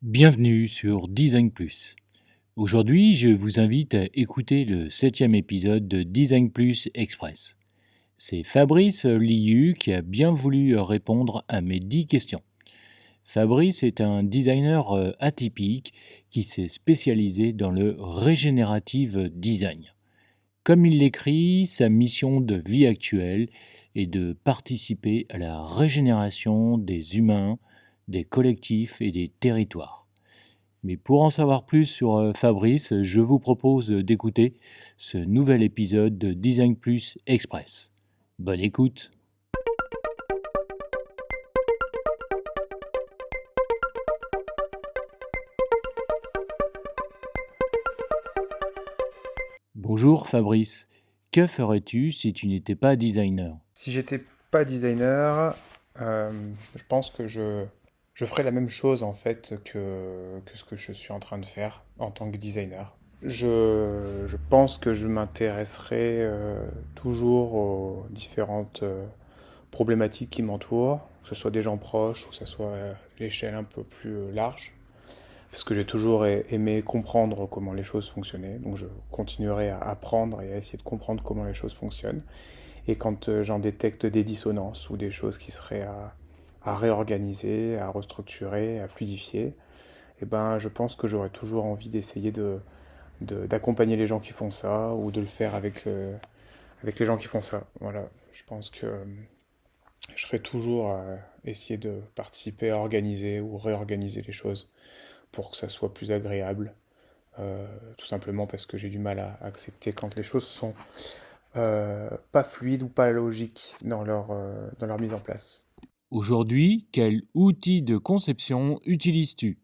Bienvenue sur Design Plus. Aujourd'hui, je vous invite à écouter le 7e épisode de Design Plus Express. C'est Fabrice Liu qui a bien voulu répondre à mes 10 questions. Fabrice est un designer atypique qui s'est spécialisé dans le regenerative design. Comme il l'écrit, sa mission de vie actuelle est de participer à la régénération des humains, des collectifs et des territoires. Mais pour en savoir plus sur Fabrice, je vous propose d'écouter ce nouvel épisode de Design Plus Express. Bonne écoute. Bonjour Fabrice, que ferais-tu si tu n'étais pas designer? Si j'étais pas designer, je pense que je ferais la même chose en fait que ce que je suis en train de faire en tant que designer. Je pense que je m'intéresserai toujours aux différentes problématiques qui m'entourent, que ce soit des gens proches ou que ce soit l'échelle un peu plus large. Parce que j'ai toujours aimé comprendre comment les choses fonctionnaient, donc je continuerai à apprendre et à essayer de comprendre comment les choses fonctionnent. Et quand j'en détecte des dissonances ou des choses qui seraient à réorganiser, à restructurer, à fluidifier, eh ben, je pense que j'aurais toujours envie d'essayer d'accompagner les gens qui font ça ou de le faire avec les gens qui font ça. Voilà, je pense que je serais toujours à essayer de participer à organiser ou réorganiser les choses pour que ça soit plus agréable. Tout simplement parce que j'ai du mal à accepter quand les choses sont pas fluides ou pas logiques dans leur mise en place. Aujourd'hui, quel outil de conception utilises-tu?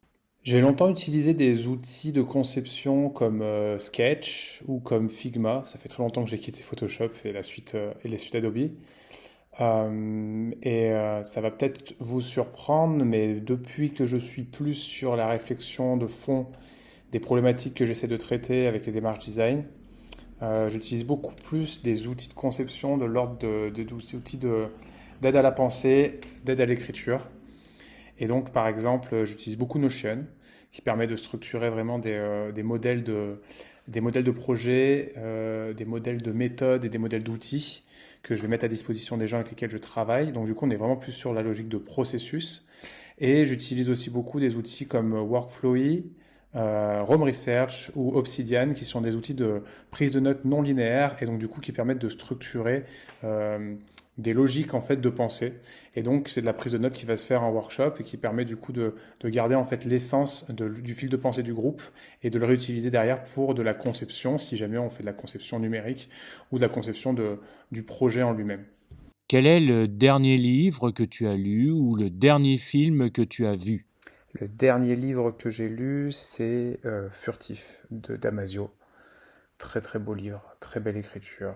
J'ai longtemps utilisé des outils de conception comme Sketch ou comme Figma. Ça fait très longtemps que j'ai quitté Photoshop et et les suites Adobe. Ça va peut-être vous surprendre, mais depuis que je suis plus sur la réflexion de fond des problématiques que j'essaie de traiter avec les démarches design, j'utilise beaucoup plus des outils de conception de l'ordre des outils d'aide à la pensée, d'aide à l'écriture. Et donc, par exemple, j'utilise beaucoup Notion, qui permet de structurer vraiment des modèles de projets, des modèles de méthodes et des modèles d'outils que je vais mettre à disposition des gens avec lesquels je travaille. Donc, du coup, on est vraiment plus sur la logique de processus. Et j'utilise aussi beaucoup des outils comme Workflowy, Rome Research ou Obsidian, qui sont des outils de prise de notes non linéaires et donc du coup qui permettent de structurer des logiques en fait de pensée. Et donc c'est de la prise de notes qui va se faire en workshop et qui permet du coup de garder en fait l'essence du fil de pensée du groupe et de le réutiliser derrière pour de la conception, si jamais on fait de la conception numérique ou de la conception du projet en lui-même. Quel est le dernier livre que tu as lu ou le dernier film que tu as vu? Le dernier livre que j'ai lu, c'est Furtif de Damasio. Très très beau livre, très belle écriture,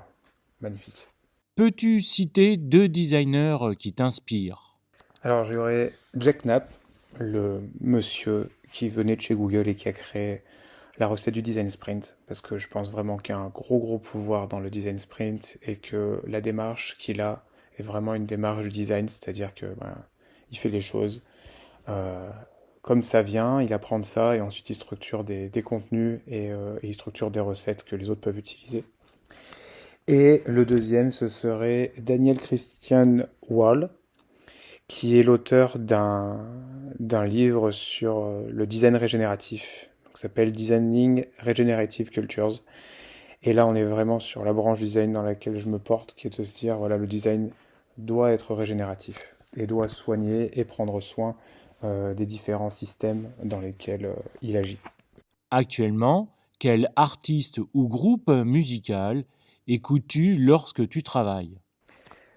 magnifique. Peux-tu citer 2 designers qui t'inspirent? Alors j'aurais Jack Knapp, le monsieur qui venait de chez Google et qui a créé la recette du design sprint, parce que je pense vraiment qu'il y a un gros pouvoir dans le design sprint et que la démarche qu'il a est vraiment une démarche du design, c'est-à-dire que il fait les choses euh, comme ça vient, il apprend de ça et ensuite il structure des contenus et il structure des recettes que les autres peuvent utiliser. Et le deuxième, ce serait Daniel Christian Wall, qui est l'auteur d'un livre sur le design régénératif. Donc, ça s'appelle Designing Regenerative Cultures. Et là, on est vraiment sur la branche design dans laquelle je me porte, qui est de se dire, voilà, le design doit être régénératif et doit soigner et prendre soin des différents systèmes dans lesquels il agit. Actuellement, quel artiste ou groupe musical écoutes-tu lorsque tu travailles?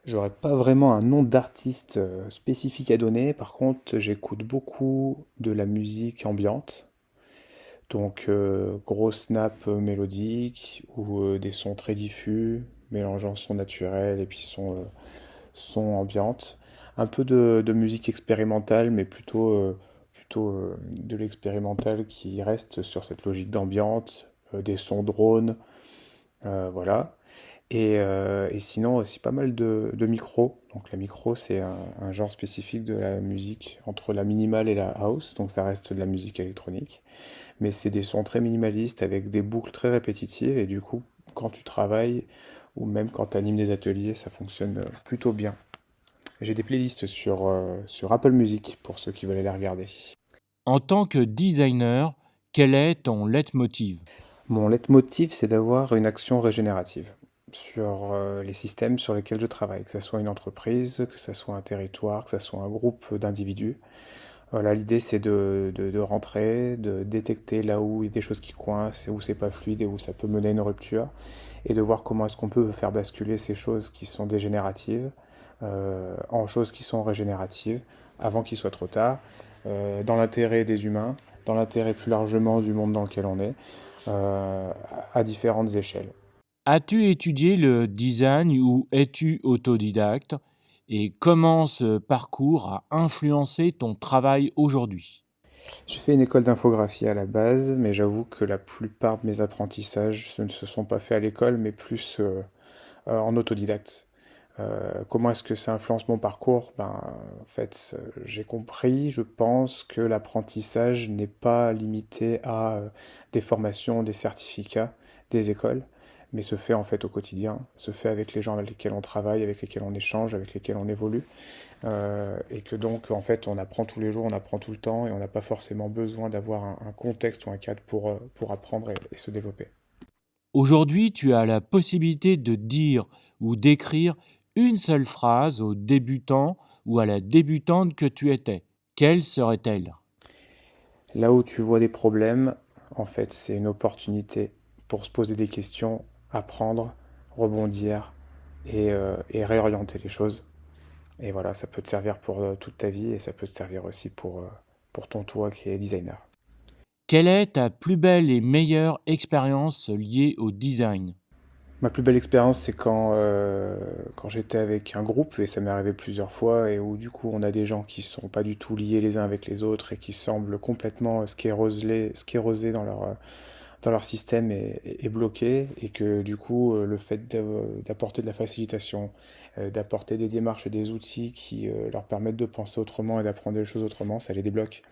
J'aurais pas vraiment un nom d'artiste spécifique à donner. Par contre, j'écoute beaucoup de la musique ambiante. Donc, gros snap mélodique ou des sons très diffus, mélangeant sons naturels et puis sons ambiantes. Un peu de musique expérimentale, mais plutôt de l'expérimental qui reste sur cette logique d'ambiante, des sons drones, voilà. Et sinon aussi pas mal de micros. Donc la micro, c'est un genre spécifique de la musique entre la minimale et la house, donc ça reste de la musique électronique. Mais c'est des sons très minimalistes avec des boucles très répétitives et du coup, quand tu travailles ou même quand tu animes des ateliers, ça fonctionne plutôt bien. J'ai des playlists sur Apple Music pour ceux qui veulent les regarder. En tant que designer, quel est ton leitmotiv? Mon leitmotiv, c'est d'avoir une action régénérative sur les systèmes sur lesquels je travaille, que ce soit une entreprise, que ce soit un territoire, que ce soit un groupe d'individus. Voilà, l'idée c'est de rentrer, de détecter là où il y a des choses qui coincent, où c'est pas fluide et où ça peut mener à une rupture, et de voir comment est-ce qu'on peut faire basculer ces choses qui sont dégénératives en choses qui sont régénératives avant qu'il soit trop tard, dans l'intérêt des humains, dans l'intérêt plus largement du monde dans lequel on est, euh, à différentes échelles. As-tu étudié le design ou es-tu autodidacte? Et comment ce parcours a influencé ton travail aujourd'hui? J'ai fait une école d'infographie à la base, mais j'avoue que la plupart de mes apprentissages ne se sont pas faits à l'école, mais plus en autodidacte. Comment est-ce que ça influence mon parcours? Ben, en fait, j'ai compris, je pense, que l'apprentissage n'est pas limité à des formations, des certificats, des écoles, mais se fait en fait au quotidien, se fait avec les gens avec lesquels on travaille, avec lesquels on échange, avec lesquels on évolue, et que donc en fait on apprend tous les jours, on apprend tout le temps, et on n'a pas forcément besoin d'avoir un contexte ou un cadre pour apprendre et se développer. Aujourd'hui, tu as la possibilité de dire ou d'écrire une seule phrase au débutant ou à la débutante que tu étais. Quelle serait-elle? Là où tu vois des problèmes, en fait, c'est une opportunité pour se poser des questions, apprendre, rebondir et réorienter les choses. Et voilà, ça peut te servir pour toute ta vie et ça peut te servir aussi pour ton toi qui est designer. Quelle est ta plus belle et meilleure expérience liée au design? Ma plus belle expérience, c'est quand j'étais avec un groupe, et ça m'est arrivé plusieurs fois, et où du coup on a des gens qui sont pas du tout liés les uns avec les autres et qui semblent complètement sclérosés dans leur système est bloqué, et que du coup le fait d'apporter de la facilitation, d'apporter des démarches et des outils qui leur permettent de penser autrement et d'apprendre des choses autrement, ça les débloque.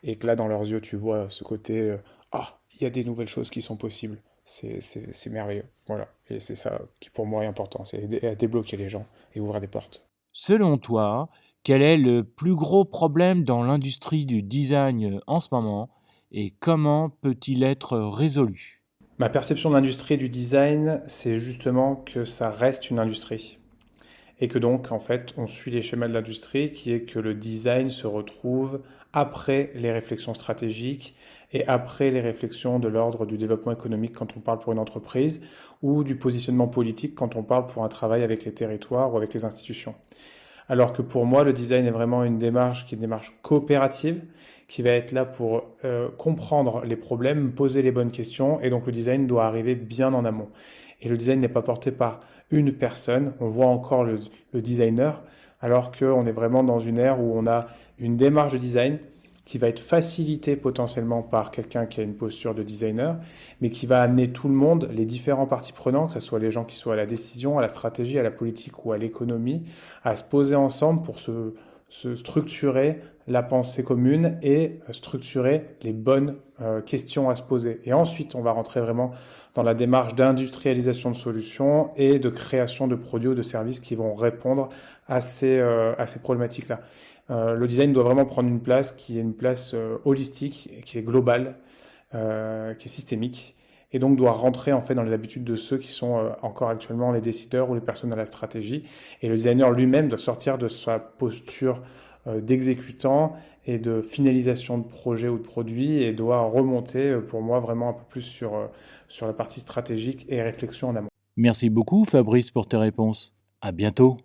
Et que là dans leurs yeux tu vois ce côté ah, il y a des nouvelles choses qui sont possibles. C'est merveilleux. Voilà. Et c'est ça qui pour moi est important, c'est aider à débloquer les gens et ouvrir des portes. Selon toi, quel est le plus gros problème dans l'industrie du design en ce moment et comment peut-il être résolu? Ma perception de l'industrie du design, c'est justement que ça reste une industrie. Et que donc, en fait, on suit les schémas de l'industrie, qui est que le design se retrouve après les réflexions stratégiques et après les réflexions de l'ordre du développement économique quand on parle pour une entreprise, ou du positionnement politique quand on parle pour un travail avec les territoires ou avec les institutions. Alors que pour moi, le design est vraiment une démarche qui est une démarche coopérative, qui va être là pour comprendre les problèmes, poser les bonnes questions, et donc le design doit arriver bien en amont. Et le design n'est pas porté par une personne, on voit encore le designer, alors qu'on est vraiment dans une ère où on a une démarche de design qui va être facilitée potentiellement par quelqu'un qui a une posture de designer, mais qui va amener tout le monde, les différents parties prenantes, que ce soit les gens qui soient à la décision, à la stratégie, à la politique ou à l'économie, à se poser ensemble pour se structurer la pensée commune et structurer les bonnes questions à se poser. Et ensuite, on va rentrer vraiment dans la démarche d'industrialisation de solutions et de création de produits ou de services qui vont répondre à ces problématiques-là. Le design doit vraiment prendre une place qui est une place holistique, qui est globale, qui est systémique, et donc doit rentrer en fait dans les habitudes de ceux qui sont encore actuellement les décideurs ou les personnes à la stratégie. Et le designer lui-même doit sortir de sa posture d'exécutant et de finalisation de projet ou de produit et doit remonter pour moi vraiment un peu plus sur la partie stratégique et réflexion en amont. Merci beaucoup Fabrice pour tes réponses. À bientôt.